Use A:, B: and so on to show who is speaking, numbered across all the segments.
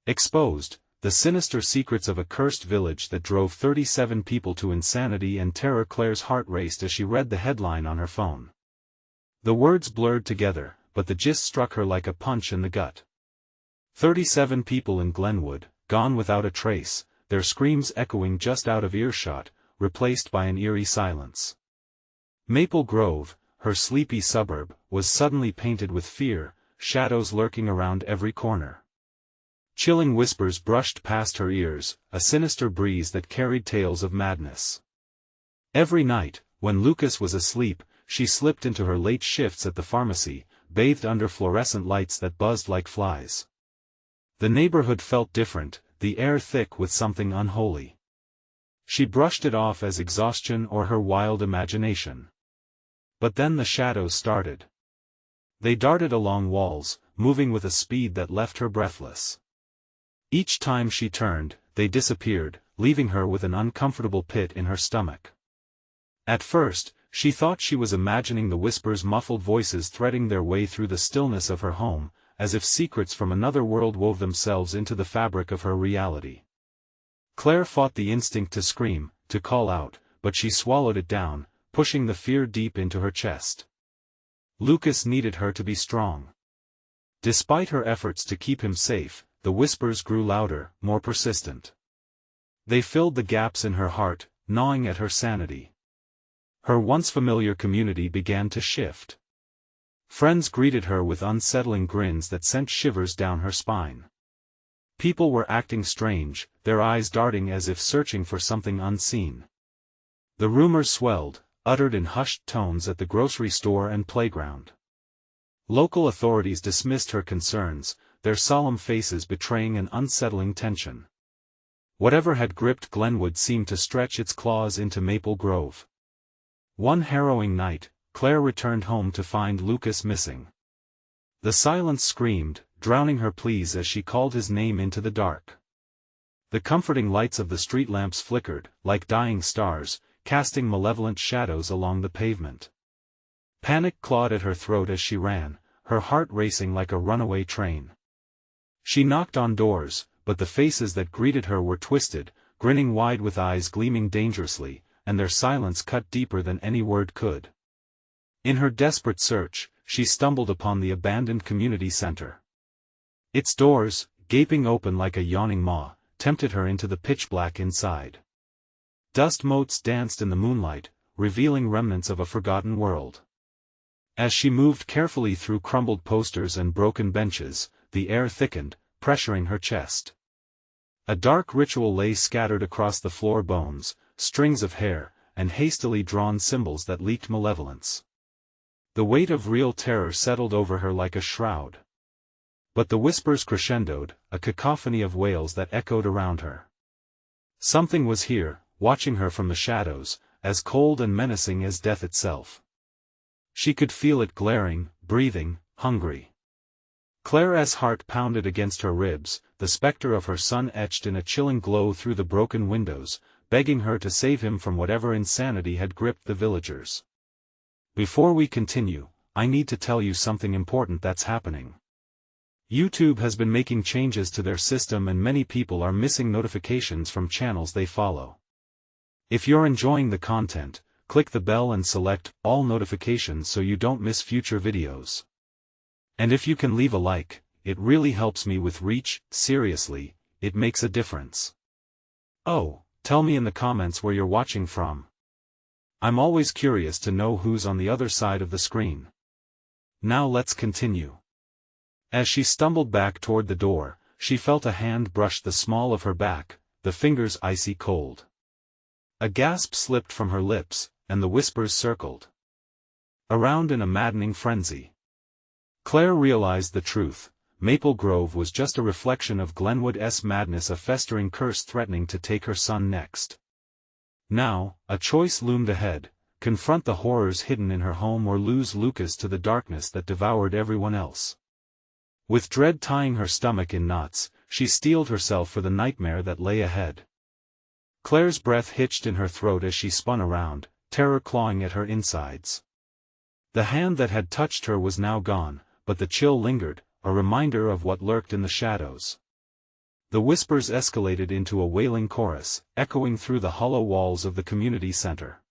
A: Exposed, the sinister secrets of a cursed village that drove 37 people to insanity and terror. Claire's heart raced as she read the headline on her phone. The words blurred together, but the gist struck her like a punch in the gut. 37 people in Glenwood, gone without a trace, their screams echoing just out of earshot, replaced by an eerie silence. Maple Grove, her sleepy suburb, was suddenly painted with fear, shadows lurking around every corner. Chilling whispers brushed past her ears, a sinister breeze that carried tales of madness. Every night, when Lucas was asleep, she slipped into her late shifts at the pharmacy, bathed under fluorescent lights that buzzed like flies. The neighborhood felt different, the air thick with something unholy. She brushed it off as exhaustion or her wild imagination. But then the shadows started. They darted along walls, moving with a speed that left her breathless. Each time she turned, they disappeared, leaving her with an uncomfortable pit in her stomach. At first, she thought she was imagining the whispers, muffled voices threading their way through the stillness of her home, as if secrets from another world wove themselves into the fabric of her reality. Claire fought the instinct to scream, to call out, but she swallowed it down, pushing the fear deep into her chest. Lucas needed her to be strong. Despite her efforts to keep him safe, the whispers grew louder, more persistent. They filled the gaps in her heart, gnawing at her sanity. Her once familiar community began to shift. Friends greeted her with unsettling grins that sent shivers down her spine. People were acting strange, their eyes darting as if searching for something unseen. The rumors swelled, uttered in hushed tones at the grocery store and playground. Local authorities dismissed her concerns, their solemn faces betraying an unsettling tension. Whatever had gripped Glenwood seemed to stretch its claws into Maple Grove. One harrowing night, Claire returned home to find Lucas missing. The silence screamed, drowning her pleas as she called his name into the dark. The comforting lights of the street lamps flickered, like dying stars, casting malevolent shadows along the pavement. Panic clawed at her throat as she ran, her heart racing like a runaway train. She knocked on doors, but the faces that greeted her were twisted, grinning wide with eyes gleaming dangerously, and their silence cut deeper than any word could. In her desperate search, she stumbled upon the abandoned community center. Its doors, gaping open like a yawning maw, tempted her into the pitch black inside. Dust motes danced in the moonlight, revealing remnants of a forgotten world. As she moved carefully through crumbled posters and broken benches, the air thickened, pressuring her chest. A dark ritual lay scattered across the floor, bones, strings of hair, and hastily drawn symbols that leaked malevolence. The weight of real terror settled over her like a shroud. But the whispers crescendoed, a cacophony of wails that echoed around her. Something was here, watching her from the shadows, as cold and menacing as death itself. She could feel it glaring, breathing, hungry. Claire's heart pounded against her ribs, the specter of her son etched in a chilling glow through the broken windows, begging her to save him from whatever insanity had gripped the villagers. Before we continue, I need to tell you something important that's happening. YouTube has been making changes to their system and many people are missing notifications from channels they follow. If you're enjoying the content, click the bell and select all notifications so you don't miss future videos. And if you can leave a like, it really helps me with reach. Seriously, it makes a difference. Oh, tell me in the comments where you're watching from. I'm always curious to know who's on the other side of the screen. Now let's continue. As she stumbled back toward the door, she felt a hand brush the small of her back, the fingers icy cold. A gasp slipped from her lips, and the whispers circled around in a maddening frenzy. Claire realized the truth. Maple Grove was just a reflection of Glenwood's madness, a festering curse threatening to take her son next. Now, a choice loomed ahead: confront the horrors hidden in her home or lose Lucas to the darkness that devoured everyone else. With dread tying her stomach in knots, she steeled herself for the nightmare that lay ahead. Claire's breath hitched in her throat as she spun around, terror clawing at her insides. The hand that had touched her was now gone, but the chill lingered, a reminder of what lurked in the shadows. The whispers escalated into a wailing chorus, echoing through the hollow walls of the community center.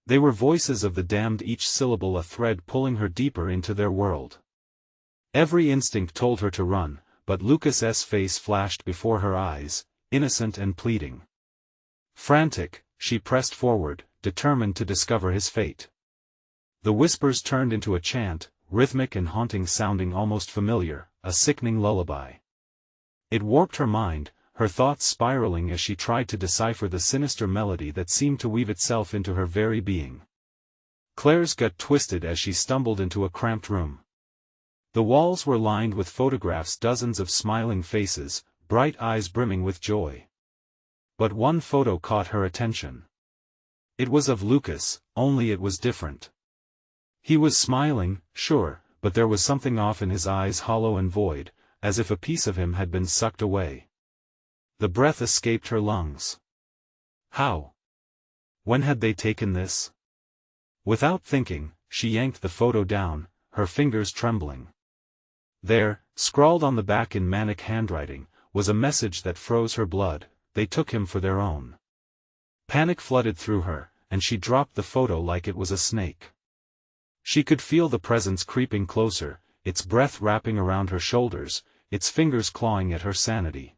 A: They were voices of the damned, each syllable a thread pulling her deeper into their world. Every instinct told her to run, but Lucas's face flashed before her eyes, innocent and pleading. Frantic, she pressed forward, determined to discover his fate. The whispers turned into a chant, rhythmic and haunting, sounding almost familiar, a sickening lullaby. It warped her mind, her thoughts spiraling as she tried to decipher the sinister melody that seemed to weave itself into her very being. Claire's gut twisted as she stumbled into a cramped room. The walls were lined with photographs, dozens of smiling faces, bright eyes brimming with joy. But one photo caught her attention. It was of Lucas, only it was different. He was smiling, sure, but there was something off in his eyes, hollow and void, as if a piece of him had been sucked away. The breath escaped her lungs. How? When had they taken this? Without thinking, she yanked the photo down, her fingers trembling. There, scrawled on the back in manic handwriting, was a message that froze her blood: they took him for their own. Panic flooded through her, and she dropped the photo like it was a snake. She could feel the presence creeping closer, its breath wrapping around her shoulders, its fingers clawing at her sanity.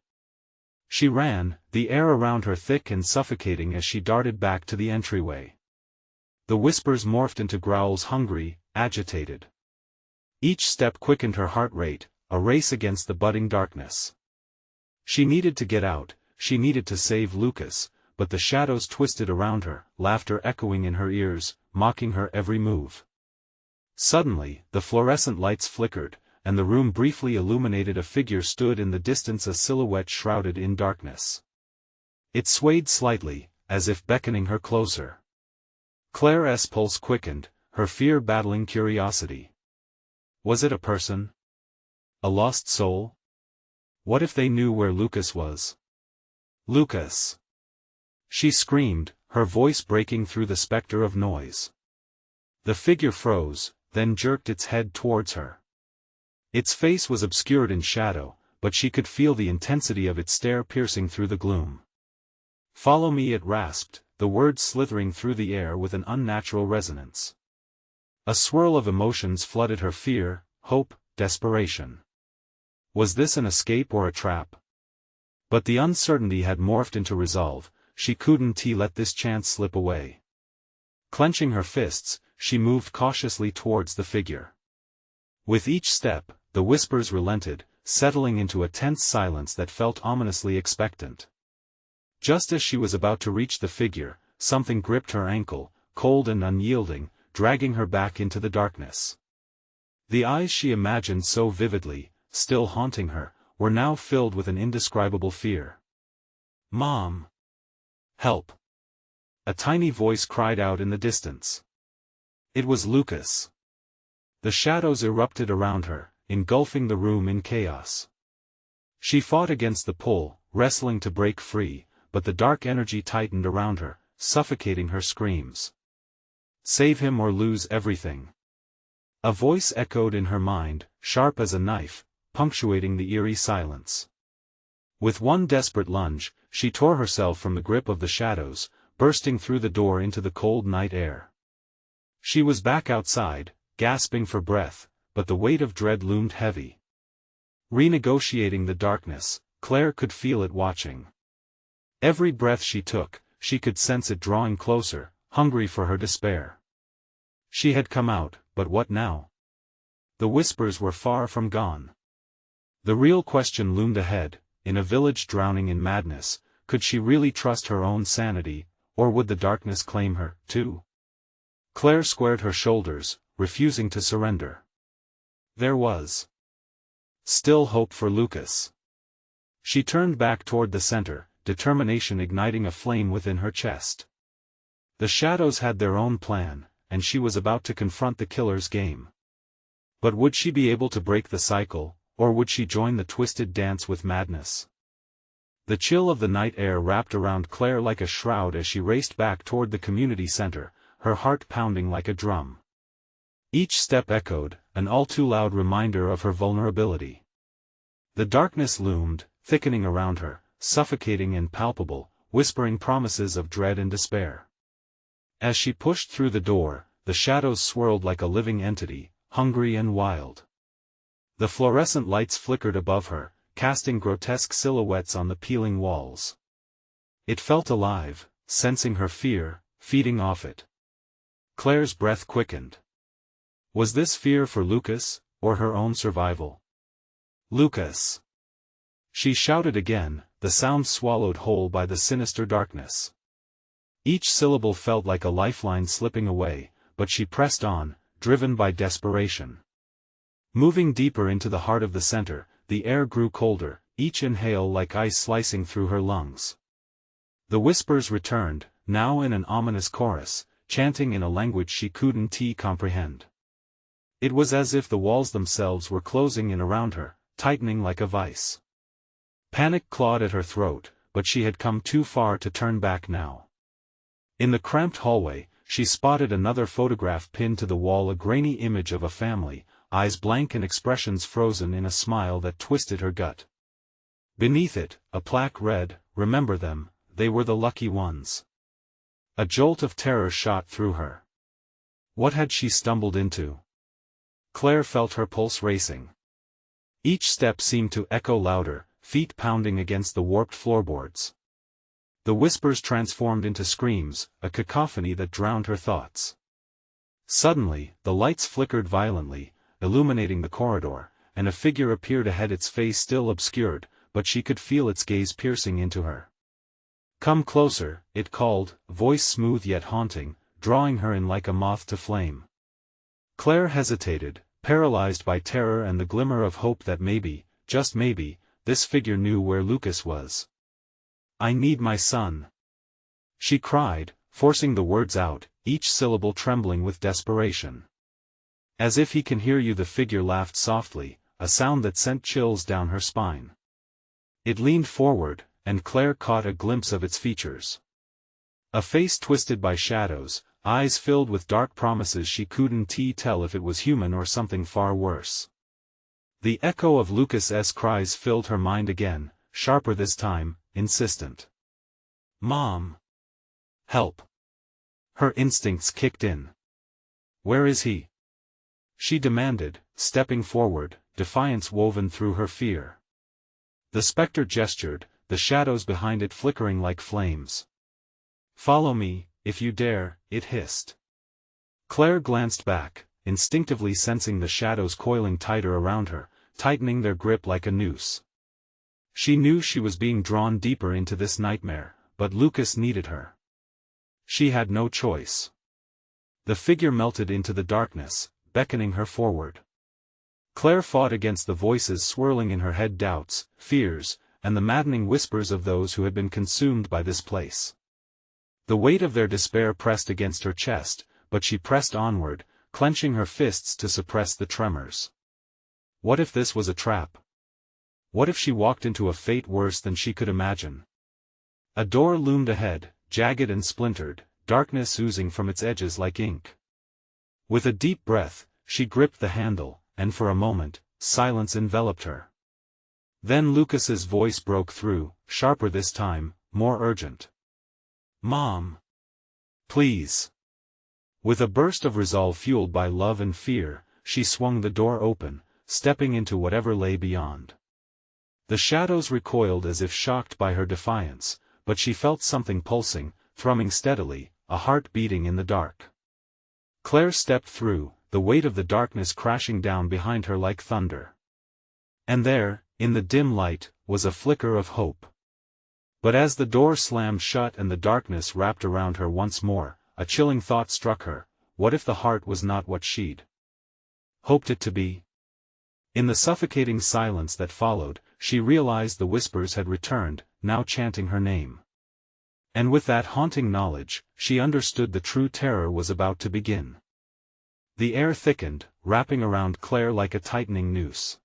A: She ran, the air around her thick and suffocating as she darted back to the entryway. The whispers morphed into growls, hungry, agitated. Each step quickened her heart rate, a race against the budding darkness. She needed to get out, she needed to save Lucas, but the shadows twisted around her, laughter echoing in her ears, mocking her every move. Suddenly, the fluorescent lights flickered, and the room briefly illuminated. A figure stood in the distance, a silhouette shrouded in darkness. It swayed slightly, as if beckoning her closer. Claire's pulse quickened, her fear battling curiosity. Was it a person? A lost soul? What if they knew where Lucas was? Lucas! She screamed, her voice breaking through the specter of noise. The figure froze, then jerked its head towards her. Its face was obscured in shadow, but she could feel the intensity of its stare piercing through the gloom. "Follow me," it rasped, the words slithering through the air with an unnatural resonance. A swirl of emotions flooded her: fear, hope, desperation. Was this an escape or a trap? But the uncertainty had morphed into resolve. She couldn't let this chance slip away. Clenching her fists, she moved cautiously towards the figure. With each step, the whispers relented, settling into a tense silence that felt ominously expectant. Just as she was about to reach the figure, something gripped her ankle, cold and unyielding, dragging her back into the darkness. The eyes she imagined so vividly, still haunting her, were now filled with an indescribable fear. "Mom! Help!" A tiny voice cried out in the distance. It was Lucas. The shadows erupted around her, engulfing the room in chaos. She fought against the pull, wrestling to break free, but the dark energy tightened around her, suffocating her screams. "Save him or lose everything." A voice echoed in her mind, sharp as a knife, punctuating the eerie silence. With one desperate lunge, she tore herself from the grip of the shadows, bursting through the door into the cold night air. She was back outside, gasping for breath, but the weight of dread loomed heavy. Renegotiating the darkness, Claire could feel it watching. Every breath she took, she could sense it drawing closer, hungry for her despair. She had come out, but what now? The whispers were far from gone. The real question loomed ahead: in a village drowning in madness, could she really trust her own sanity, or would the darkness claim her, too? Claire squared her shoulders, refusing to surrender. There was still hope for Lucas. She turned back toward the center, determination igniting a flame within her chest. The shadows had their own plan, and she was about to confront the killer's game. But would she be able to break the cycle, or would she join the twisted dance with madness? The chill of the night air wrapped around Claire like a shroud as she raced back toward the community center, her heart pounding like a drum. Each step echoed, an all too loud reminder of her vulnerability. The darkness loomed, thickening around her, suffocating and palpable, whispering promises of dread and despair. As she pushed through the door, the shadows swirled like a living entity, hungry and wild. The fluorescent lights flickered above her, casting grotesque silhouettes on the peeling walls. It felt alive, sensing her fear, feeding off it. Claire's breath quickened. Was this fear for Lucas, or her own survival? Lucas! She shouted again, the sound swallowed whole by the sinister darkness. Each syllable felt like a lifeline slipping away, but she pressed on, driven by desperation. Moving deeper into the heart of the center, the air grew colder, each inhale like ice slicing through her lungs. The whispers returned, now in an ominous chorus, chanting in a language she couldn't comprehend. It was as if the walls themselves were closing in around her, tightening like a vice. Panic clawed at her throat, but she had come too far to turn back now. In the cramped hallway, she spotted another photograph pinned to the wall, a grainy image of a family, eyes blank and expressions frozen in a smile that twisted her gut. Beneath it, a plaque read, "Remember them, they were the lucky ones." A jolt of terror shot through her. What had she stumbled into? Claire felt her pulse racing. Each step seemed to echo louder, feet pounding against the warped floorboards. The whispers transformed into screams, a cacophony that drowned her thoughts. Suddenly, the lights flickered violently, illuminating the corridor, and a figure appeared ahead, its face still obscured, but she could feel its gaze piercing into her. "Come closer," it called, voice smooth yet haunting, drawing her in like a moth to flame. Claire hesitated, paralyzed by terror and the glimmer of hope that maybe, just maybe, this figure knew where Lucas was. "I need my son," she cried, forcing the words out, each syllable trembling with desperation. "As if he can hear you," the figure laughed softly, a sound that sent chills down her spine. It leaned forward, and Claire caught a glimpse of its features. A face twisted by shadows, eyes filled with dark promises. She couldn't tell if it was human or something far worse. The echo of Lucas's cries filled her mind again, sharper this time, insistent. "Mom! Help!" Her instincts kicked in. "Where is he?" she demanded, stepping forward, defiance woven through her fear. The specter gestured, the shadows behind it flickering like flames. "Follow me, if you dare," it hissed. Claire glanced back, instinctively sensing the shadows coiling tighter around her, tightening their grip like a noose. She knew she was being drawn deeper into this nightmare, but Lucas needed her. She had no choice. The figure melted into the darkness, beckoning her forward. Claire fought against the voices swirling in her head, doubts, fears, and the maddening whispers of those who had been consumed by this place. The weight of their despair pressed against her chest, but she pressed onward, clenching her fists to suppress the tremors. What if this was a trap? What if she walked into a fate worse than she could imagine? A door loomed ahead, jagged and splintered, darkness oozing from its edges like ink. With a deep breath, she gripped the handle, and for a moment, silence enveloped her. Then Lucas's voice broke through, sharper this time, more urgent. "Mom! Please!" With a burst of resolve fueled by love and fear, she swung the door open, stepping into whatever lay beyond. The shadows recoiled as if shocked by her defiance, but she felt something pulsing, thrumming steadily, a heart beating in the dark. Claire stepped through, the weight of the darkness crashing down behind her like thunder. And there, in the dim light, was a flicker of hope. But as the door slammed shut and the darkness wrapped around her once more, a chilling thought struck her: what if the heart was not what she'd hoped it to be? In the suffocating silence that followed, she realized the whispers had returned, now chanting her name. And with that haunting knowledge, she understood the true terror was about to begin. The air thickened, wrapping around Claire like a tightening noose.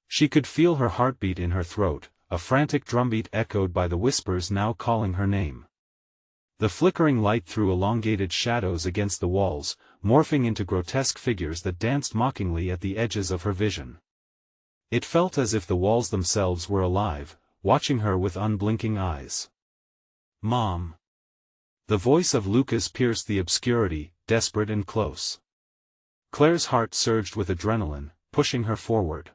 A: She could feel her heartbeat in her throat, a frantic drumbeat echoed by the whispers now calling her name. The flickering light threw elongated shadows against the walls, morphing into grotesque figures that danced mockingly at the edges of her vision. It felt as if the walls themselves were alive, watching her with unblinking eyes. "Mom." The voice of Lucas pierced the obscurity, desperate and close. Claire's heart surged with adrenaline, pushing her forward.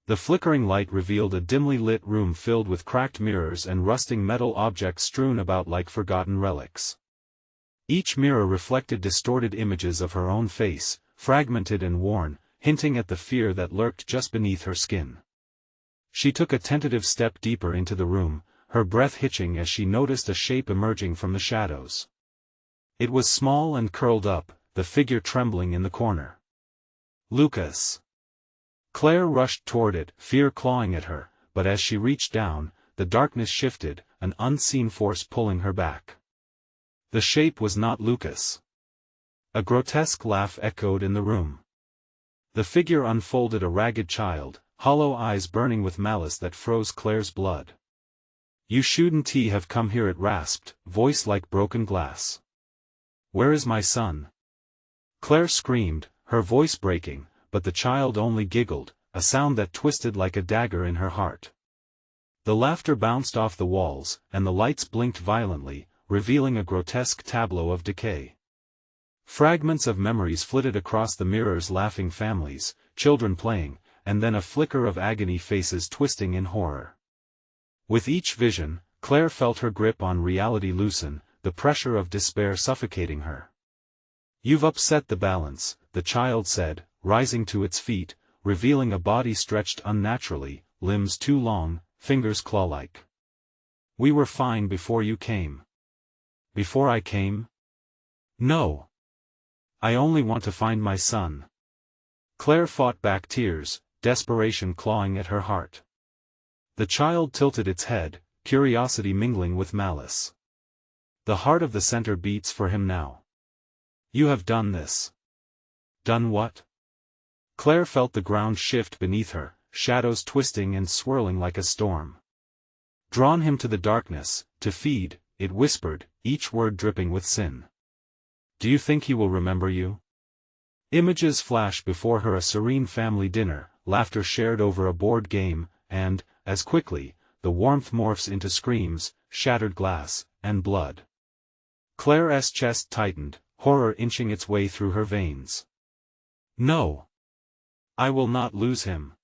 A: The flickering light revealed a dimly lit room filled with cracked mirrors and rusting metal objects strewn about like forgotten relics. Each mirror reflected distorted images of her own face, fragmented and worn, hinting at the fear that lurked just beneath her skin. She took a tentative step deeper into the room, her breath hitching as she noticed a shape emerging from the shadows. It was small and curled up, the figure trembling in the corner. Lucas. Claire rushed toward it, fear clawing at her, but as she reached down, the darkness shifted, an unseen force pulling her back. The shape was not Lucas. A grotesque laugh echoed in the room. The figure unfolded a ragged child, hollow eyes burning with malice that froze Claire's blood. "You shouldn't have come here," it rasped, voice like broken glass. "Where is my son?" Claire screamed, her voice breaking, but the child only giggled, a sound that twisted like a dagger in her heart. The laughter bounced off the walls, and the lights blinked violently, revealing a grotesque tableau of decay. Fragments of memories flitted across the mirrors, laughing families, children playing, and then a flicker of agony, faces twisting in horror. With each vision, Claire felt her grip on reality loosen, the pressure of despair suffocating her. "You've upset the balance," the child said, rising to its feet, revealing a body stretched unnaturally, limbs too long, fingers claw-like. "We were fine before you came." "Before I came?" "No. I only want to find my son." Claire fought back tears, desperation clawing at her heart. The child tilted its head, curiosity mingling with malice. "The heart of the center beats for him now. You have done this." "Done what?" Claire felt the ground shift beneath her, shadows twisting and swirling like a storm. "Drawn him to the darkness, to feed," it whispered, each word dripping with sin. "Do you think he will remember you?" Images flashed before her: a serene family dinner, laughter shared over a board game, and, as quickly, the warmth morphs into screams, shattered glass, and blood. Claire's chest tightened, horror inching its way through her veins. "No! I will not lose him!"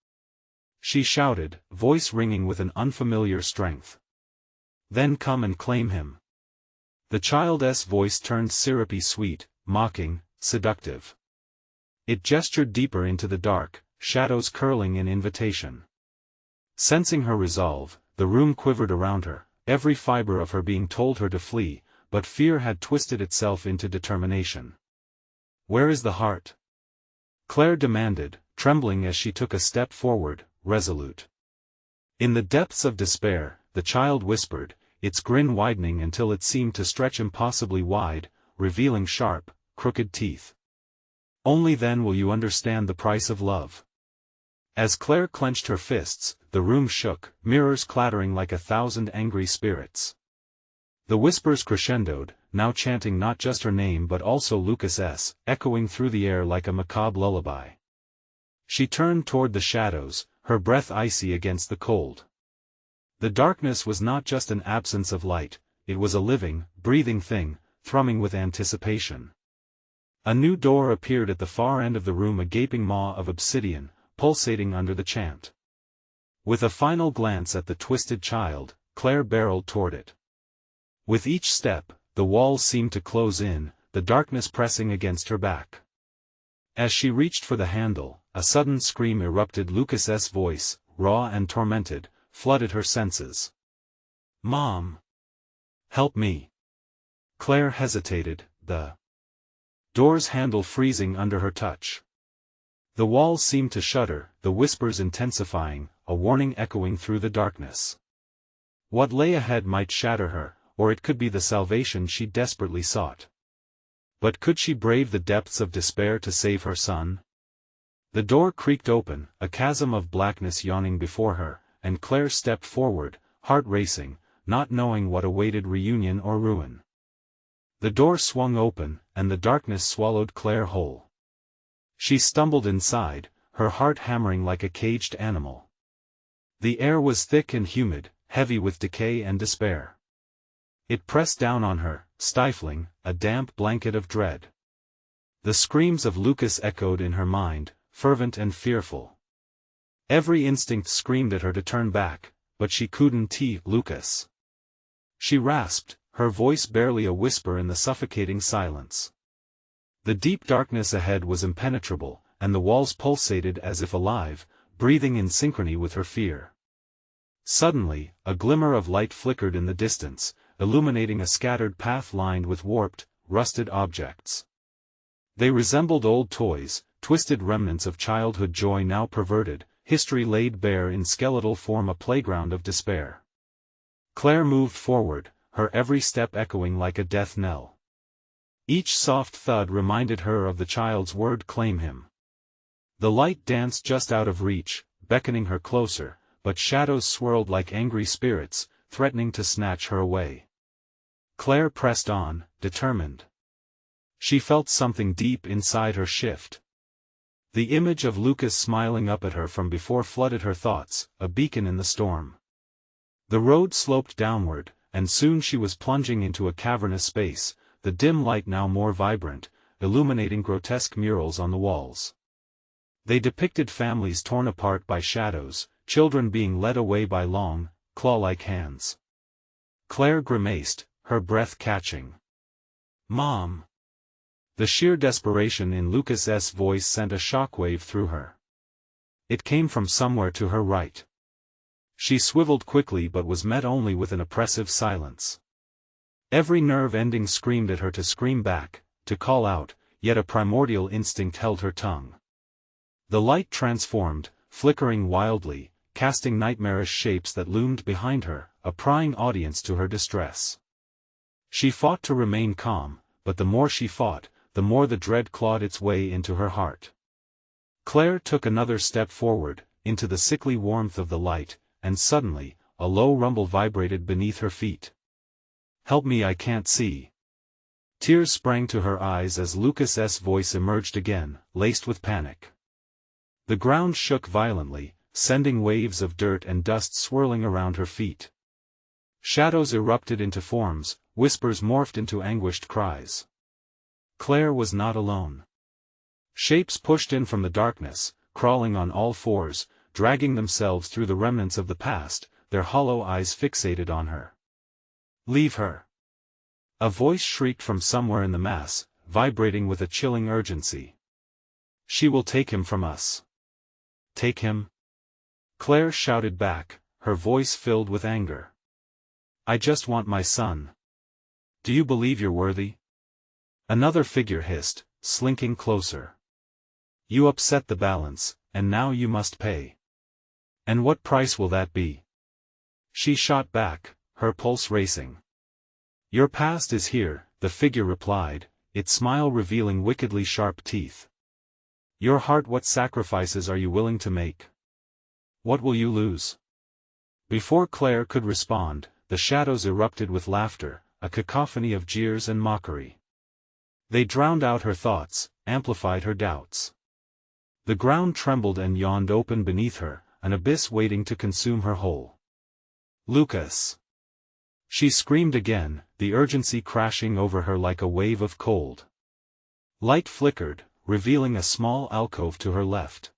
A: she shouted, voice ringing with an unfamiliar strength. "Then come and claim him." The child's voice turned syrupy sweet, mocking, seductive. It gestured deeper into the dark, shadows curling in invitation. Sensing her resolve, the room quivered around her, every fiber of her being told her to flee, but fear had twisted itself into determination. "Where is the heart?" Claire demanded, trembling as she took a step forward, resolute. In the depths of despair, the child whispered, its grin widening until it seemed to stretch impossibly wide, revealing sharp, crooked teeth. "Only then will you understand the price of love." As Claire clenched her fists, the room shook, mirrors clattering like 1,000 angry spirits. The whispers crescendoed, now chanting not just her name but also Lucas's, echoing through the air like a macabre lullaby. She turned toward the shadows, her breath icy against the cold. The darkness was not just an absence of light, it was a living, breathing thing, thrumming with anticipation. A new door appeared at the far end of the room, a gaping maw of obsidian, pulsating under the chant. With a final glance at the twisted child, Claire barreled toward it. With each step, the walls seemed to close in, the darkness pressing against her back. As she reached for the handle, a sudden scream erupted. Lucas's voice, raw and tormented, flooded her senses. "Mom! Help me!" Claire hesitated, the door's handle freezing under her touch. The walls seemed to shudder, the whispers intensifying, a warning echoing through the darkness. What lay ahead might shatter her, or it could be the salvation she desperately sought. But could she brave the depths of despair to save her son? The door creaked open, a chasm of blackness yawning before her, and Claire stepped forward, heart racing, not knowing what awaited, reunion or ruin. The door swung open, and the darkness swallowed Claire whole. She stumbled inside, her heart hammering like a caged animal. The air was thick and humid, heavy with decay and despair. It pressed down on her, stifling, a damp blanket of dread. The screams of Lucas echoed in her mind, fervent and fearful. Every instinct screamed at her to turn back, but she couldn't. Lucas. She rasped, her voice barely a whisper in the suffocating silence. The deep darkness ahead was impenetrable, and the walls pulsated as if alive, breathing in synchrony with her fear. Suddenly, a glimmer of light flickered in the distance, illuminating a scattered path lined with warped, rusted objects. They resembled old toys, twisted remnants of childhood joy now perverted, history laid bare in skeletal form, a playground of despair. Claire moved forward, her every step echoing like a death knell. Each soft thud reminded her of the child's word, "Claim him." The light danced just out of reach, beckoning her closer, but shadows swirled like angry spirits, threatening to snatch her away. Claire pressed on, determined. She felt something deep inside her shift. The image of Lucas smiling up at her from before flooded her thoughts, a beacon in the storm. The road sloped downward, and soon she was plunging into a cavernous space, the dim light now more vibrant, illuminating grotesque murals on the walls. They depicted families torn apart by shadows, children being led away by long, claw-like hands. Claire grimaced, her breath catching. "Mom!" The sheer desperation in Lucas's voice sent a shockwave through her. It came from somewhere to her right. She swiveled quickly but was met only with an oppressive silence. Every nerve ending screamed at her to scream back, to call out, yet a primordial instinct held her tongue. The light transformed, flickering wildly, casting nightmarish shapes that loomed behind her, a prying audience to her distress. She fought to remain calm, but the more she fought, the more the dread clawed its way into her heart. Claire took another step forward, into the sickly warmth of the light, and suddenly, a low rumble vibrated beneath her feet. "Help me, I can't see." Tears sprang to her eyes as Lucas's voice emerged again, laced with panic. The ground shook violently, sending waves of dirt and dust swirling around her feet. Shadows erupted into forms, whispers morphed into anguished cries. Claire was not alone. Shapes pushed in from the darkness, crawling on all fours, dragging themselves through the remnants of the past, their hollow eyes fixated on her. "Leave her!" A voice shrieked from somewhere in the mass, vibrating with a chilling urgency. "She will take him from us." "Take him?" Claire shouted back, her voice filled with anger. "I just want my son. Do you believe you're worthy?" Another figure hissed, slinking closer. "You upset the balance, and now you must pay." "And what price will that be?" She shot back, her pulse racing. "Your past is here," the figure replied, its smile revealing wickedly sharp teeth. "Your heart, what sacrifices are you willing to make? What will you lose?" Before Claire could respond, the shadows erupted with laughter, a cacophony of jeers and mockery. They drowned out her thoughts, amplified her doubts. The ground trembled and yawned open beneath her, an abyss waiting to consume her whole. "Lucas!" She screamed again, the urgency crashing over her like a wave of cold. Light flickered, revealing a small alcove to her left.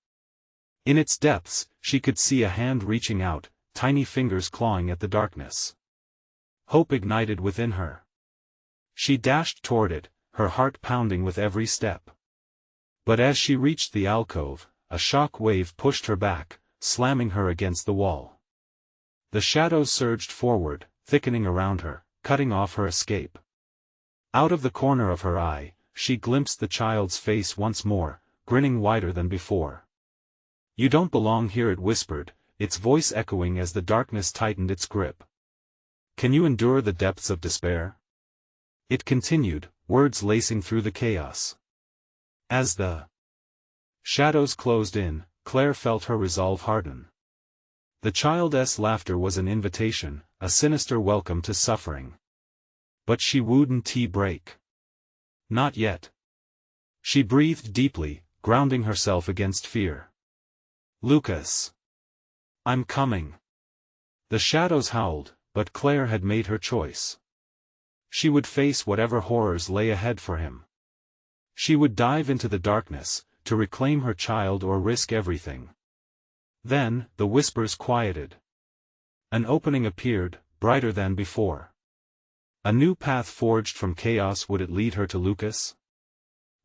A: In its depths, she could see a hand reaching out, tiny fingers clawing at the darkness. Hope ignited within her. She dashed toward it, her heart pounding with every step. But as she reached the alcove, a shock wave pushed her back, slamming her against the wall. The shadows surged forward, thickening around her, cutting off her escape. Out of the corner of her eye, she glimpsed the child's face once more, grinning wider than before. "You don't belong here," it whispered, its voice echoing as the darkness tightened its grip. "Can you endure the depths of despair?" It continued, words lacing through the chaos. As the shadows closed in, Claire felt her resolve harden. The child's laughter was an invitation, a sinister welcome to suffering. But she wouldn't break. Not yet. She breathed deeply, grounding herself against fear. Lucas. I'm coming. The shadows howled, but Claire had made her choice. She would face whatever horrors lay ahead for him. She would dive into the darkness, to reclaim her child or risk everything. Then, the whispers quieted. An opening appeared, brighter than before. A new path forged from chaos. Would it lead her to Lucas?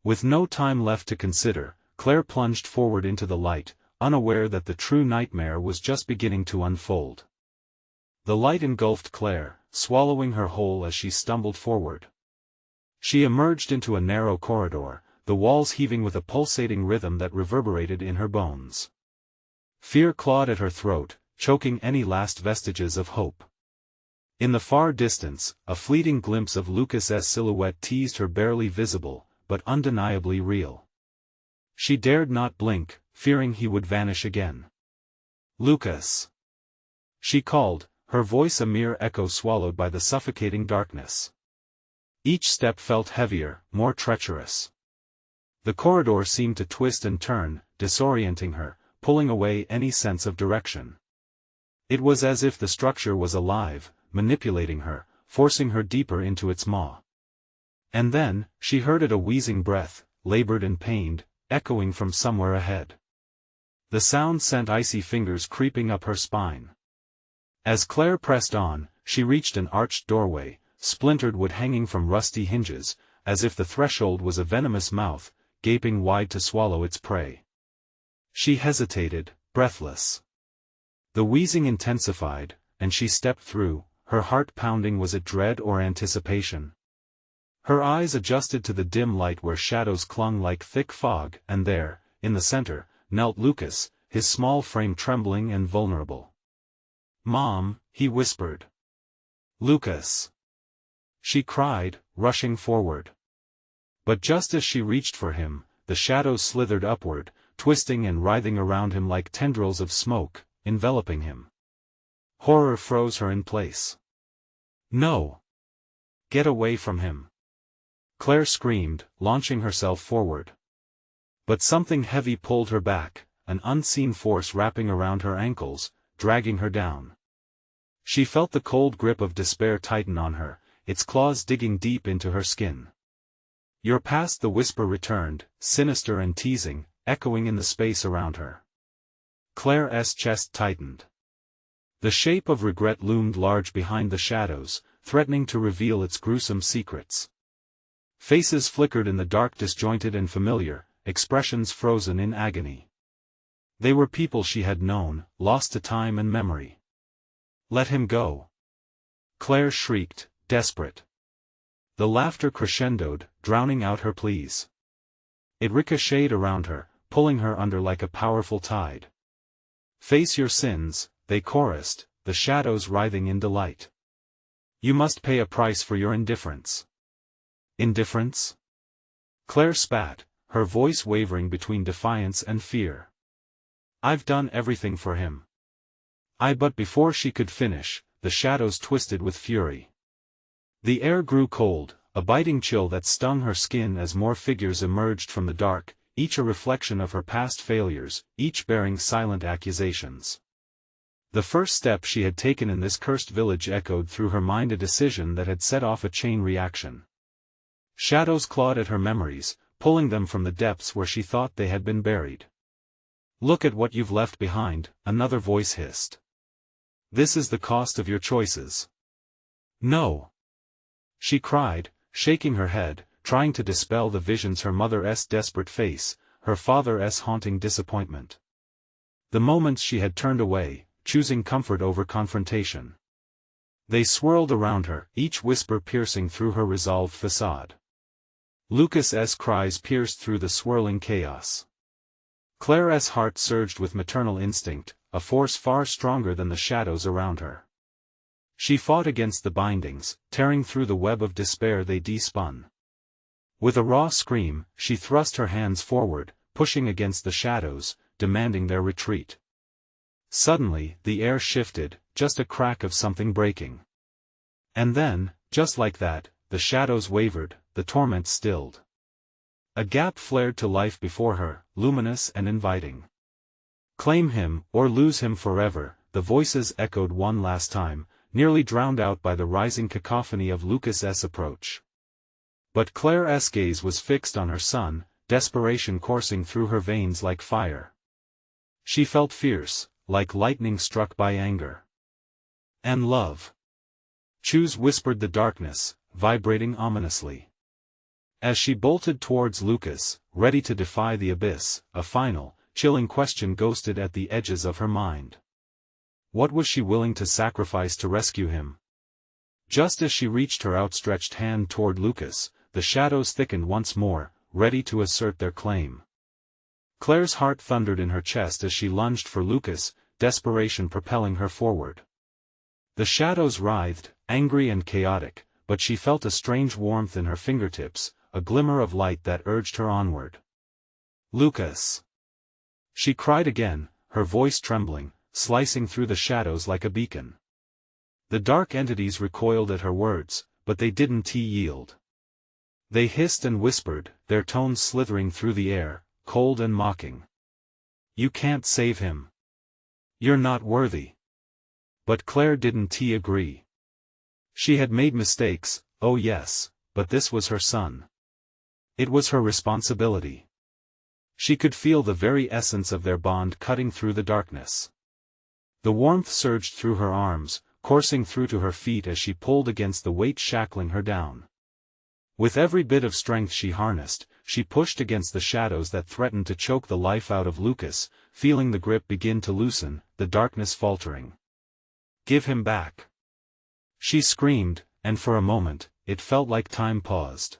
A: With no time left to consider, Claire plunged forward into the light, unaware that the true nightmare was just beginning to unfold. The light engulfed Claire, swallowing her whole as she stumbled forward. She emerged into a narrow corridor, the walls heaving with a pulsating rhythm that reverberated in her bones. Fear clawed at her throat, choking any last vestiges of hope. In the far distance, a fleeting glimpse of Lucas's silhouette teased her, barely visible, but undeniably real. She dared not blink, fearing he would vanish again. Lucas! She called, her voice a mere echo swallowed by the suffocating darkness. Each step felt heavier, more treacherous. The corridor seemed to twist and turn, disorienting her, pulling away any sense of direction. It was as if the structure was alive, manipulating her, forcing her deeper into its maw. And then, she heard it, a wheezing breath, labored and pained, echoing from somewhere ahead. The sound sent icy fingers creeping up her spine. As Claire pressed on, she reached an arched doorway, splintered wood hanging from rusty hinges, as if the threshold was a venomous mouth, gaping wide to swallow its prey. She hesitated, breathless. The wheezing intensified, and she stepped through, her heart pounding. Was it dread or anticipation? Her eyes adjusted to the dim light where shadows clung like thick fog, and there, in the center, knelt Lucas, his small frame trembling and vulnerable. "Mom," he whispered. "Lucas!" she cried, rushing forward. But just as she reached for him, the shadows slithered upward, twisting and writhing around him like tendrils of smoke, enveloping him. Horror froze her in place. "No! Get away from him!" Claire screamed, launching herself forward. But something heavy pulled her back, an unseen force wrapping around her ankles, dragging her down. She felt the cold grip of despair tighten on her, its claws digging deep into her skin. "You're past," the whisper returned, sinister and teasing, echoing in the space around her. Claire's chest tightened. The shape of regret loomed large behind the shadows, threatening to reveal its gruesome secrets. Faces flickered in the dark, disjointed and familiar, expressions frozen in agony. They were people she had known, lost to time and memory. "Let him go!" Claire shrieked, desperate. The laughter crescendoed, drowning out her pleas. It ricocheted around her, pulling her under like a powerful tide. "Face your sins," they chorused, the shadows writhing in delight. "You must pay a price for your indifference." Indifference? Claire spat, her voice wavering between defiance and fear. "I've done everything for him. But before she could finish, the shadows twisted with fury. The air grew cold, a biting chill that stung her skin as more figures emerged from the dark, each a reflection of her past failures, each bearing silent accusations. The first step she had taken in this cursed village echoed through her mind, a decision that had set off a chain reaction. Shadows clawed at her memories, pulling them from the depths where she thought they had been buried. "Look at what you've left behind," another voice hissed. "This is the cost of your choices." "No!" she cried, shaking her head, trying to dispel the visions, her mother's desperate face, her father's haunting disappointment. The moments she had turned away, choosing comfort over confrontation. They swirled around her, each whisper piercing through her resolved facade. Lucas's cries pierced through the swirling chaos. Claire's heart surged with maternal instinct, a force far stronger than the shadows around her. She fought against the bindings, tearing through the web of despair they despun. With a raw scream, she thrust her hands forward, pushing against the shadows, demanding their retreat. Suddenly, the air shifted, just a crack of something breaking. And then, just like that, the shadows wavered, the torment stilled. A gap flared to life before her, luminous and inviting. Claim him, or lose him forever, the voices echoed one last time, nearly drowned out by the rising cacophony of Lucas's approach. But Claire's gaze was fixed on her son, desperation coursing through her veins like fire. She felt fierce, like lightning struck by anger. And love. Choose, whispered the darkness, vibrating ominously. As she bolted towards Lucas, ready to defy the abyss, a final, chilling question ghosted at the edges of her mind. What was she willing to sacrifice to rescue him? Just as she reached her outstretched hand toward Lucas, the shadows thickened once more, ready to assert their claim. Claire's heart thundered in her chest as she lunged for Lucas, desperation propelling her forward. The shadows writhed, angry and chaotic, but she felt a strange warmth in her fingertips, a glimmer of light that urged her onward. Lucas! She cried again, her voice trembling, slicing through the shadows like a beacon. The dark entities recoiled at her words, but they didn't yield. They hissed and whispered, their tones slithering through the air, cold and mocking. You can't save him. You're not worthy. But Claire didn't agree. She had made mistakes, oh yes, but this was her son. It was her responsibility. She could feel the very essence of their bond cutting through the darkness. The warmth surged through her arms, coursing through to her feet as she pulled against the weight shackling her down. With every bit of strength she harnessed, she pushed against the shadows that threatened to choke the life out of Lucas, feeling the grip begin to loosen, the darkness faltering. Give him back! She screamed, and for a moment, it felt like time paused.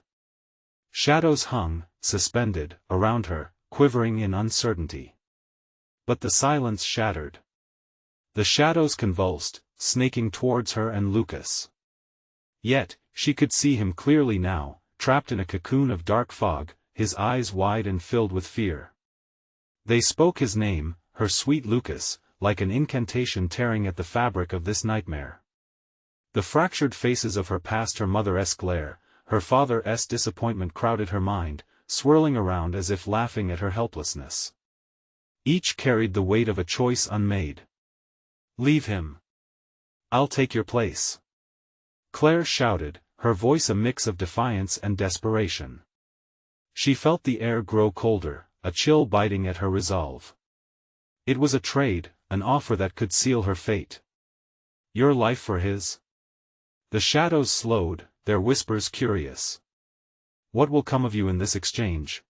A: Shadows hung, suspended, around her, quivering in uncertainty. But the silence shattered. The shadows convulsed, snaking towards her and Lucas. Yet, she could see him clearly now, trapped in a cocoon of dark fog, his eyes wide and filled with fear. They spoke his name, her sweet Lucas, like an incantation tearing at the fabric of this nightmare. The fractured faces of her past, her mother's glare, her father's disappointment crowded her mind, swirling around as if laughing at her helplessness. Each carried the weight of a choice unmade. Leave him. I'll take your place. Claire shouted, her voice a mix of defiance and desperation. She felt the air grow colder, a chill biting at her resolve. It was a trade, an offer that could seal her fate. Your life for his? The shadows slowed, their whispers curious. What will come of you in this exchange?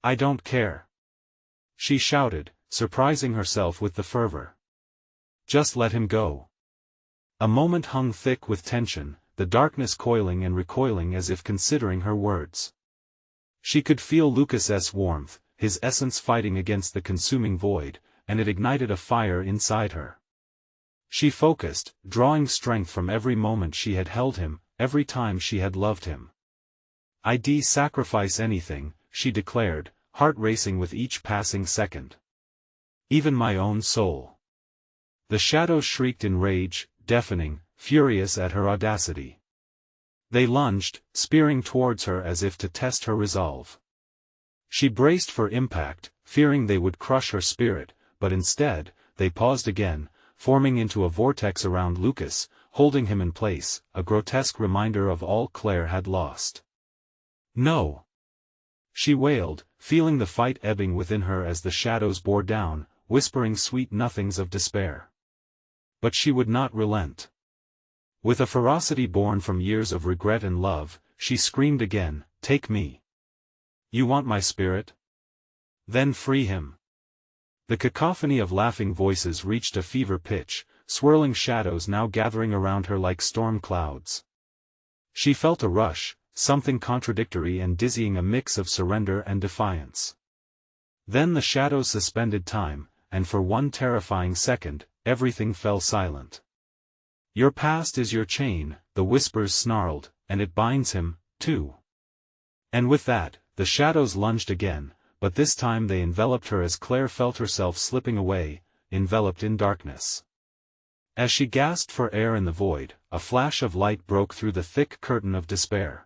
A: I don't care. She shouted, surprising herself with the fervor. Just let him go. A moment hung thick with tension, the darkness coiling and recoiling as if considering her words. She could feel Lucas's warmth, his essence fighting against the consuming void, and it ignited a fire inside her. She focused, drawing strength from every moment she had held him, every time she had loved him. I'd sacrifice anything, she declared, heart racing with each passing second. Even my own soul. The shadows shrieked in rage, deafening, furious at her audacity. They lunged, spearing towards her as if to test her resolve. She braced for impact, fearing they would crush her spirit, but instead, they paused again, forming into a vortex around Lucas, holding him in place, a grotesque reminder of all Claire had lost. No! She wailed, feeling the fight ebbing within her as the shadows bore down, whispering sweet nothings of despair. But she would not relent. With a ferocity born from years of regret and love, she screamed again, "Take me! You want my spirit? Then free him!" The cacophony of laughing voices reached a fever pitch, swirling shadows now gathering around her like storm clouds. She felt a rush, something contradictory and dizzying, a mix of surrender and defiance. Then the shadows suspended time, and for one terrifying second, everything fell silent. Your past is your chain, the whispers snarled, and it binds him, too. And with that, the shadows lunged again, but this time they enveloped her as Claire felt herself slipping away, enveloped in darkness. As she gasped for air in the void, a flash of light broke through the thick curtain of despair.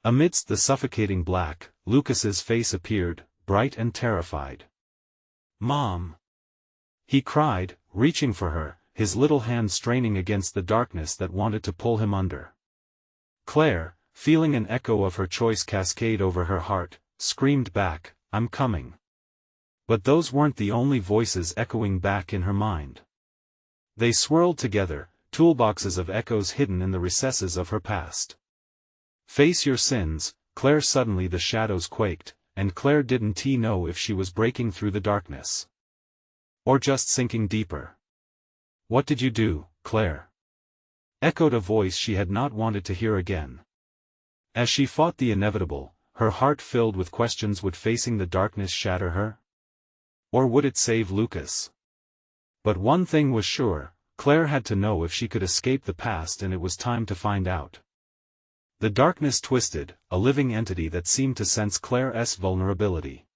A: Amidst the suffocating black, Lucas's face appeared, bright and terrified. "Mom!" he cried, reaching for her, his little hand straining against the darkness that wanted to pull him under. Claire, feeling an echo of her choice cascade over her heart, screamed back, "I'm coming." But those weren't the only voices echoing back in her mind. They swirled together, toolboxes of echoes hidden in the recesses of her past. Face your sins, Claire. Suddenly the shadows quaked, and Claire didn't know if she was breaking through the darkness or just sinking deeper. "What did you do, Claire?" echoed a voice she had not wanted to hear again. As she fought the inevitable, her heart filled with questions. Would facing the darkness shatter her? Or would it save Lucas? But one thing was sure, Claire had to know if she could escape the past, and it was time to find out. The darkness twisted, a living entity that seemed to sense Claire's vulnerability.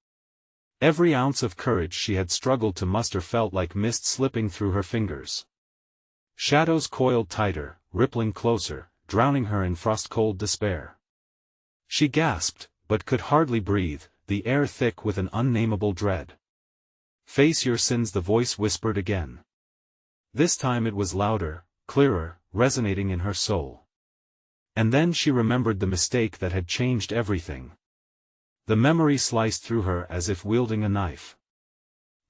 A: Every ounce of courage she had struggled to muster felt like mist slipping through her fingers. Shadows coiled tighter, rippling closer, drowning her in frost-cold despair. She gasped, but could hardly breathe, the air thick with an unnameable dread. "Face your sins," the voice whispered again. This time it was louder, clearer, resonating in her soul. And then she remembered the mistake that had changed everything. The memory sliced through her as if wielding a knife.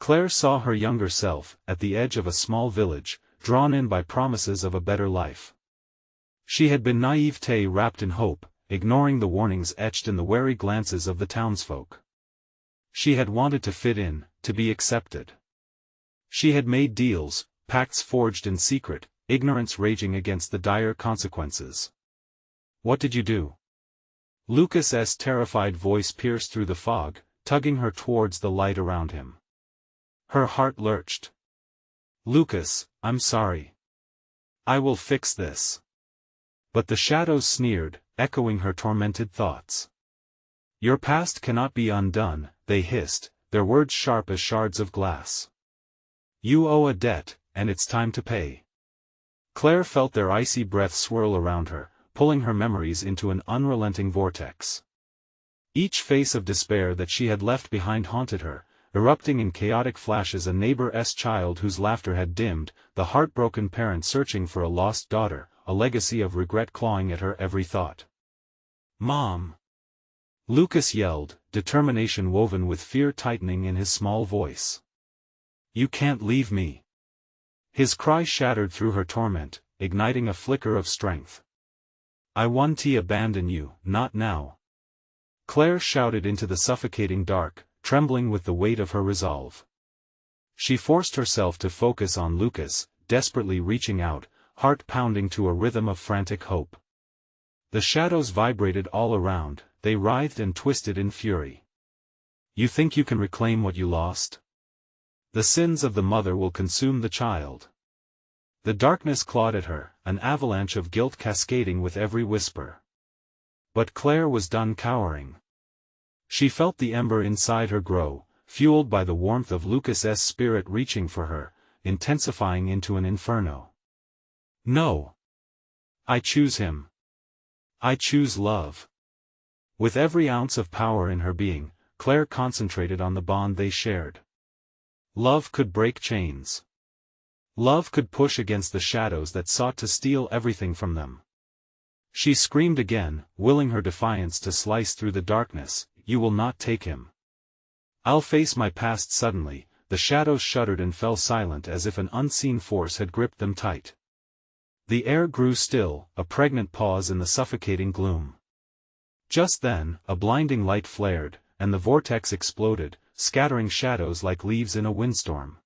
A: Claire saw her younger self, at the edge of a small village, drawn in by promises of a better life. She had been naivete wrapped in hope, ignoring the warnings etched in the wary glances of the townsfolk. She had wanted to fit in, to be accepted. She had made deals, pacts forged in secret, ignorance raging against the dire consequences. "What did you do?" Lucas's terrified voice pierced through the fog, tugging her towards the light around him. Her heart lurched. "Lucas, I'm sorry. I will fix this." But the shadows sneered, echoing her tormented thoughts. "Your past cannot be undone," they hissed, their words sharp as shards of glass. "You owe a debt, and it's time to pay." Claire felt their icy breath swirl around her, pulling her memories into an unrelenting vortex. Each face of despair that she had left behind haunted her, erupting in chaotic flashes. A neighbor's child whose laughter had dimmed, the heartbroken parent searching for a lost daughter, a legacy of regret clawing at her every thought. "Mom!" Lucas yelled, determination woven with fear tightening in his small voice. "You can't leave me." His cry shattered through her torment, igniting a flicker of strength. "I won't abandon you, not now." Claire shouted into the suffocating dark, trembling with the weight of her resolve. She forced herself to focus on Lucas, desperately reaching out, heart pounding to a rhythm of frantic hope. The shadows vibrated all around, they writhed and twisted in fury. "You think you can reclaim what you lost? The sins of the mother will consume the child." The darkness clawed at her, an avalanche of guilt cascading with every whisper. But Claire was done cowering. She felt the ember inside her grow, fueled by the warmth of Lucas's spirit reaching for her, intensifying into an inferno. "No. I choose him. I choose love." With every ounce of power in her being, Claire concentrated on the bond they shared. Love could break chains. Love could push against the shadows that sought to steal everything from them. She screamed again, willing her defiance to slice through the darkness, "You will not take him. I'll face my past." Suddenly, the shadows shuddered and fell silent as if an unseen force had gripped them tight. The air grew still, a pregnant pause in the suffocating gloom. Just then, a blinding light flared, and the vortex exploded, scattering shadows like leaves in a windstorm.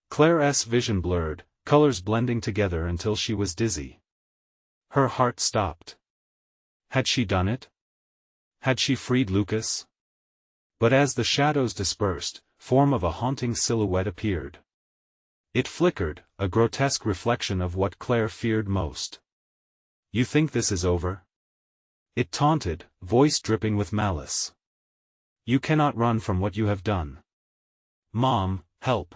A: Claire's vision blurred, colors blending together until she was dizzy. Her heart stopped. Had she done it? Had she freed Lucas? But as the shadows dispersed, form of a haunting silhouette appeared. It flickered, a grotesque reflection of what Claire feared most. "You think this is over?" it taunted, voice dripping with malice. "You cannot run from what you have done. Mom, help."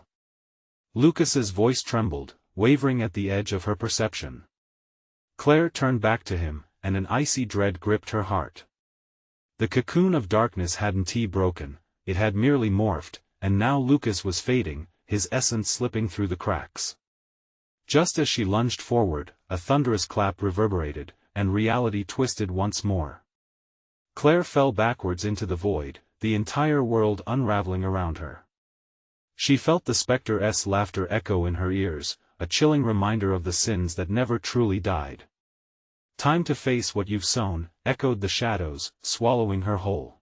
A: Lucas's voice trembled, wavering at the edge of her perception. Claire turned back to him, and an icy dread gripped her heart. The cocoon of darkness hadn't broken, it had merely morphed, and now Lucas was fading, his essence slipping through the cracks. Just as she lunged forward, a thunderous clap reverberated, and reality twisted once more. Claire fell backwards into the void, the entire world unraveling around her. She felt the spectre's laughter echo in her ears, a chilling reminder of the sins that never truly died. "Time to face what you've sown," echoed the shadows, swallowing her whole.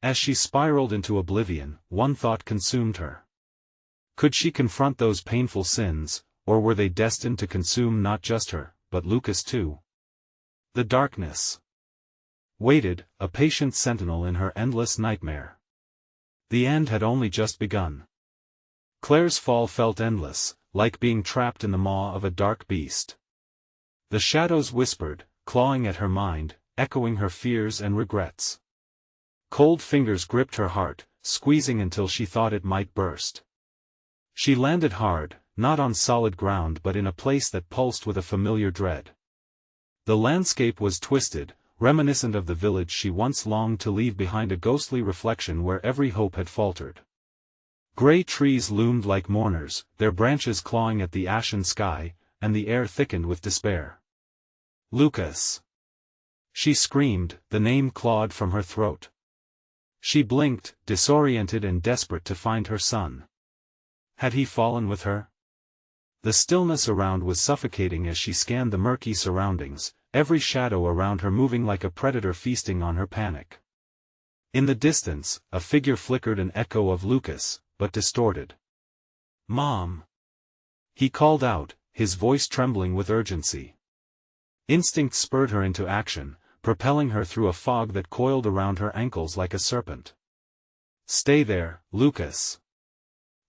A: As she spiraled into oblivion, one thought consumed her. Could she confront those painful sins, or were they destined to consume not just her, but Lucas too? The darkness waited, a patient sentinel in her endless nightmare. The end had only just begun. Claire's fall felt endless, like being trapped in the maw of a dark beast. The shadows whispered, clawing at her mind, echoing her fears and regrets. Cold fingers gripped her heart, squeezing until she thought it might burst. She landed hard, not on solid ground but in a place that pulsed with a familiar dread. The landscape was twisted, reminiscent of the village she once longed to leave behind, a ghostly reflection where every hope had faltered. Gray trees loomed like mourners, their branches clawing at the ashen sky, and the air thickened with despair. "Lucas!" She screamed, the name clawed from her throat. She blinked, disoriented and desperate to find her son. Had he fallen with her? The stillness around was suffocating as she scanned the murky surroundings, every shadow around her moving like a predator feasting on her panic. In the distance, a figure flickered, an echo of Lucas, but distorted. "Mom!" He called out, his voice trembling with urgency. Instinct spurred her into action, propelling her through a fog that coiled around her ankles like a serpent. "Stay there, Lucas.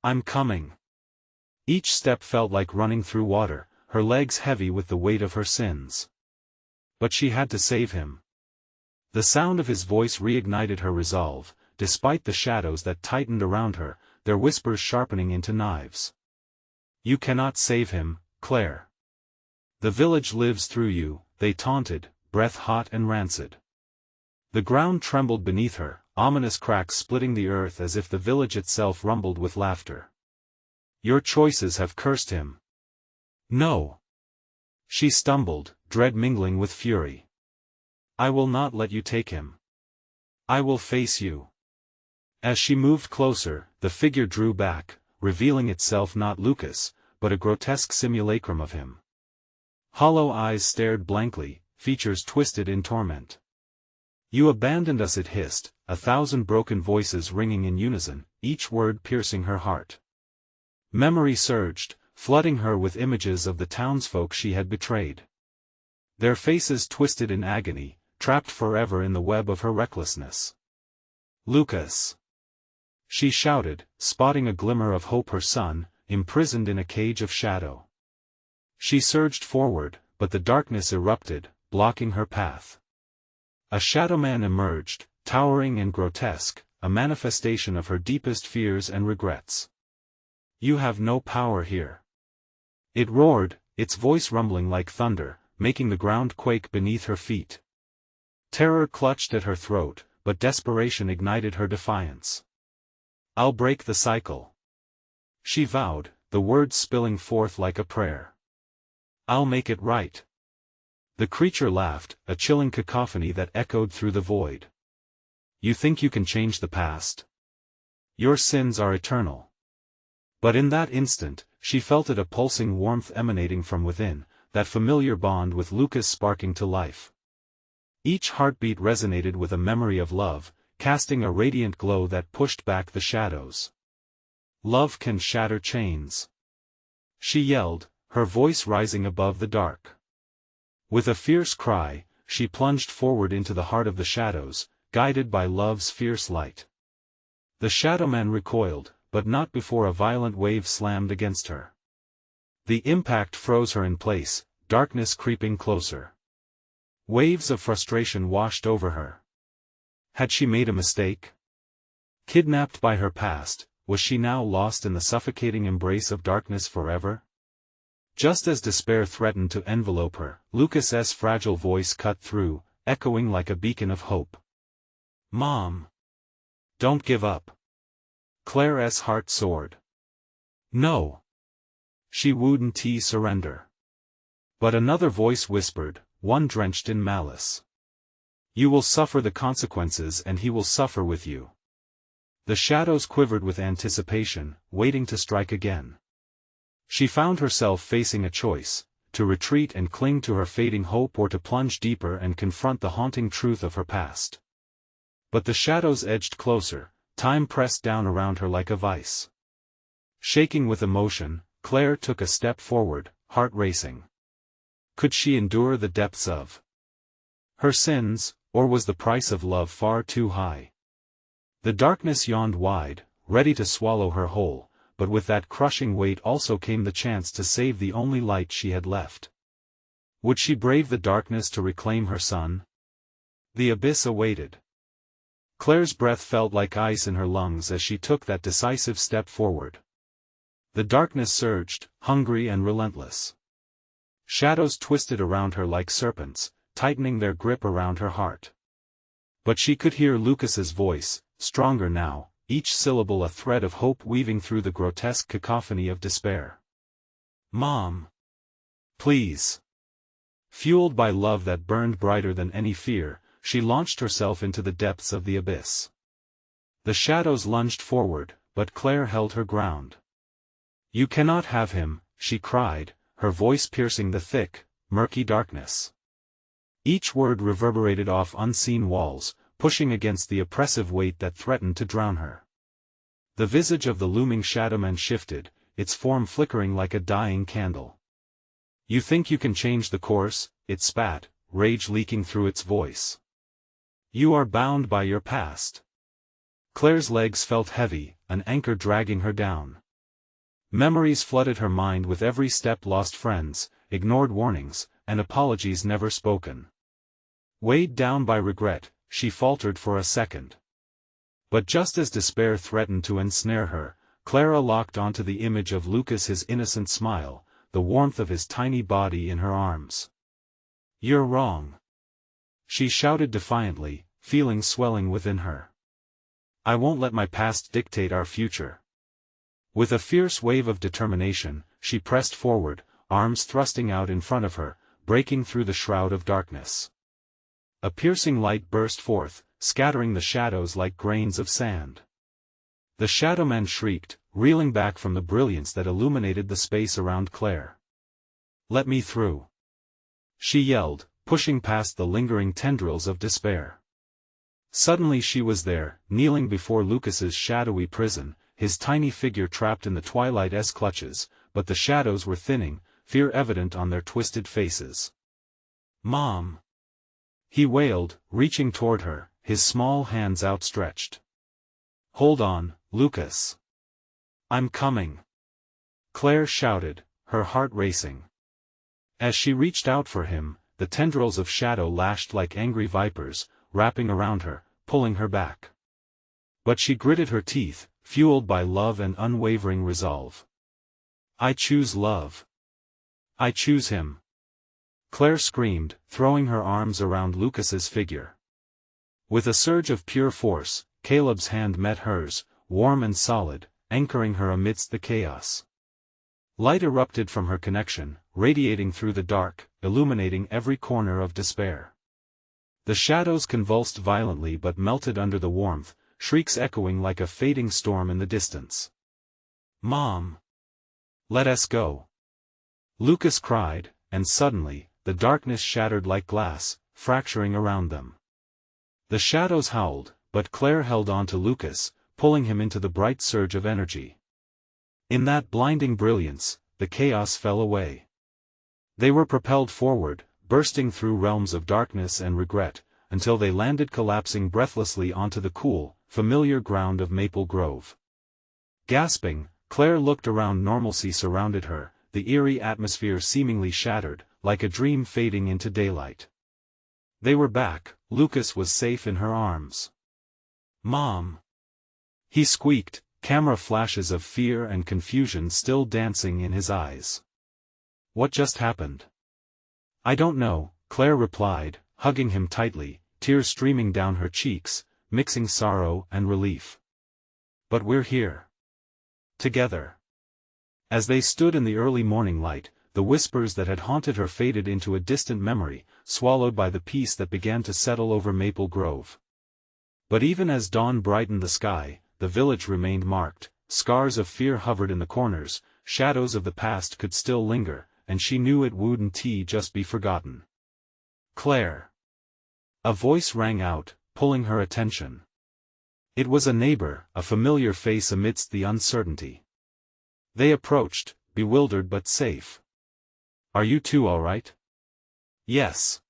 A: I'm coming." Each step felt like running through water, her legs heavy with the weight of her sins. But she had to save him. The sound of his voice reignited her resolve, despite the shadows that tightened around her, their whispers sharpening into knives. "You cannot save him, Claire. The village lives through you," they taunted, breath hot and rancid. The ground trembled beneath her, ominous cracks splitting the earth as if the village itself rumbled with laughter. "Your choices have cursed him." "No." She stumbled, dread mingling with fury. "I will not let you take him. I will face you." As she moved closer, the figure drew back, revealing itself not Lucas, but a grotesque simulacrum of him. Hollow eyes stared blankly, features twisted in torment. "You abandoned us," it hissed, 1,000 broken voices ringing in unison, each word piercing her heart. Memory surged, flooding her with images of the townsfolk she had betrayed. Their faces twisted in agony, trapped forever in the web of her recklessness. "Lucas!" she shouted, spotting a glimmer of hope, her son, imprisoned in a cage of shadow. She surged forward, but the darkness erupted, blocking her path. A shadow man emerged, towering and grotesque, a manifestation of her deepest fears and regrets. "You have no power here." It roared, its voice rumbling like thunder, making the ground quake beneath her feet. Terror clutched at her throat, but desperation ignited her defiance. "I'll break the cycle," she vowed, the words spilling forth like a prayer. "I'll make it right." The creature laughed, a chilling cacophony that echoed through the void. "You think you can change the past? Your sins are eternal." But in that instant, she felt it, a pulsing warmth emanating from within, that familiar bond with Lucas sparking to life. Each heartbeat resonated with a memory of love, casting a radiant glow that pushed back the shadows. "Love can shatter chains," she yelled, her voice rising above the dark. With a fierce cry, she plunged forward into the heart of the shadows, guided by love's fierce light. The shadowman recoiled, but not before a violent wave slammed against her. The impact froze her in place, darkness creeping closer. Waves of frustration washed over her. Had she made a mistake? Kidnapped by her past, was she now lost in the suffocating embrace of darkness forever? Just as despair threatened to envelope her, Lucas's fragile voice cut through, echoing like a beacon of hope. "Mom! Don't give up." Claire's heart soared. No. She wouldn't surrender. But another voice whispered, one drenched in malice. You will suffer the consequences and he will suffer with you. The shadows quivered with anticipation, waiting to strike again. She found herself facing a choice, to retreat and cling to her fading hope or to plunge deeper and confront the haunting truth of her past. But the shadows edged closer, time pressed down around her like a vice. Shaking with emotion, Claire took a step forward, heart racing. Could she endure the depths of her sins, or was the price of love far too high? The darkness yawned wide, ready to swallow her whole, but with that crushing weight also came the chance to save the only light she had left. Would she brave the darkness to reclaim her son? The abyss awaited. Claire's breath felt like ice in her lungs as she took that decisive step forward. The darkness surged, hungry and relentless. Shadows twisted around her like serpents, tightening their grip around her heart. But she could hear Lucas's voice, stronger now, each syllable a thread of hope weaving through the grotesque cacophony of despair. Mom! Please! Fueled by love that burned brighter than any fear, she launched herself into the depths of the abyss. The shadows lunged forward, but Claire held her ground. You cannot have him, she cried, her voice piercing the thick, murky darkness. Each word reverberated off unseen walls, pushing against the oppressive weight that threatened to drown her. The visage of the looming shadowman shifted, its form flickering like a dying candle. You think you can change the course, it spat, rage leaking through its voice. You are bound by your past. Claire's legs felt heavy, an anchor dragging her down. Memories flooded her mind with every step lost friends, ignored warnings, and apologies never spoken. Weighed down by regret, she faltered for a second. But just as despair threatened to ensnare her, Clara locked onto the image of Lucas, his innocent smile, the warmth of his tiny body in her arms. You're wrong. She shouted defiantly, feelings swelling within her. I won't let my past dictate our future. With a fierce wave of determination, she pressed forward, arms thrusting out in front of her, breaking through the shroud of darkness. A piercing light burst forth, scattering the shadows like grains of sand. The shadowman shrieked, reeling back from the brilliance that illuminated the space around Claire. Let me through! She yelled, pushing past the lingering tendrils of despair. Suddenly she was there, kneeling before Lucas's shadowy prison, his tiny figure trapped in the twilight's clutches, but the shadows were thinning, fear evident on their twisted faces. Mom! He wailed, reaching toward her, his small hands outstretched. Hold on, Lucas. I'm coming. Claire shouted, her heart racing. As she reached out for him, the tendrils of shadow lashed like angry vipers, wrapping around her, pulling her back. But she gritted her teeth, fueled by love and unwavering resolve. I choose love. I choose him. Claire screamed, throwing her arms around Lucas's figure. With a surge of pure force, Caleb's hand met hers, warm and solid, anchoring her amidst the chaos. Light erupted from her connection, radiating through the dark, illuminating every corner of despair. The shadows convulsed violently but melted under the warmth, shrieks echoing like a fading storm in the distance. Mom! Let us go! Lucas cried, and suddenly, the darkness shattered like glass, fracturing around them. The shadows howled, but Claire held on to Lucas, pulling him into the bright surge of energy. In that blinding brilliance, the chaos fell away. They were propelled forward, bursting through realms of darkness and regret, until they landed collapsing breathlessly onto the cool, familiar ground of Maple Grove. Gasping, Claire looked around. Normalcy surrounded her, the eerie atmosphere seemingly shattered, like a dream fading into daylight. They were back, Lucas was safe in her arms. Mom! He squeaked, camera flashes of fear and confusion still dancing in his eyes. What just happened? I don't know, Claire replied, hugging him tightly, tears streaming down her cheeks, mixing sorrow and relief. But we're here. Together. As they stood in the early morning light, the whispers that had haunted her faded into a distant memory, swallowed by the peace that began to settle over Maple Grove. But even as dawn brightened the sky, the village remained marked. Scars of fear hovered in the corners, shadows of the past could still linger, and she knew it wouldn't just be forgotten. "Claire!" A voice rang out, pulling her attention. It was a neighbor, a familiar face amidst the uncertainty. They approached, bewildered but safe. "Are you two all right?" "Yes."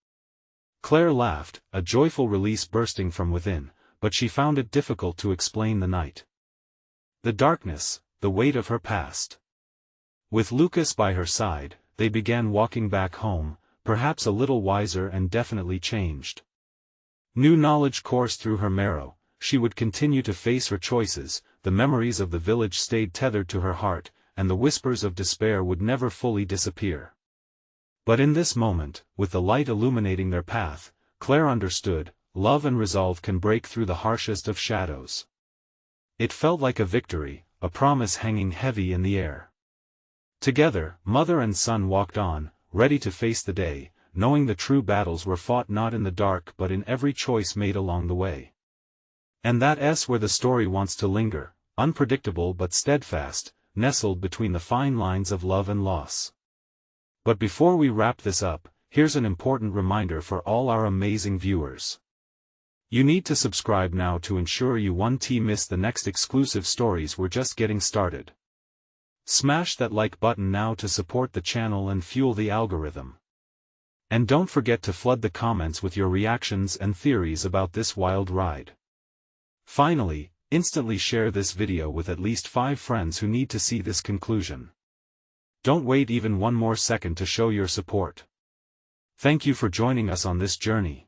A: Claire laughed, a joyful release bursting from within, but she found it difficult to explain the night. The darkness, the weight of her past. With Lucas by her side, they began walking back home, perhaps a little wiser and definitely changed. New knowledge coursed through her marrow. She would continue to face her choices, the memories of the village stayed tethered to her heart, and the whispers of despair would never fully disappear. But in this moment, with the light illuminating their path, Claire understood, love and resolve can break through the harshest of shadows. It felt like a victory, a promise hanging heavy in the air. Together, mother and son walked on, ready to face the day, knowing the true battles were fought not in the dark but in every choice made along the way. And that's where the story wants to linger, unpredictable but steadfast, nestled between the fine lines of love and loss. But before we wrap this up, here's an important reminder for all our amazing viewers. You need to subscribe now to ensure you won't miss the next exclusive stories. We're just getting started. Smash that like button now to support the channel and fuel the algorithm. And don't forget to flood the comments with your reactions and theories about this wild ride. Finally, instantly share this video with at least 5 friends who need to see this conclusion. Don't wait even one more second to show your support. Thank you for joining us on this journey.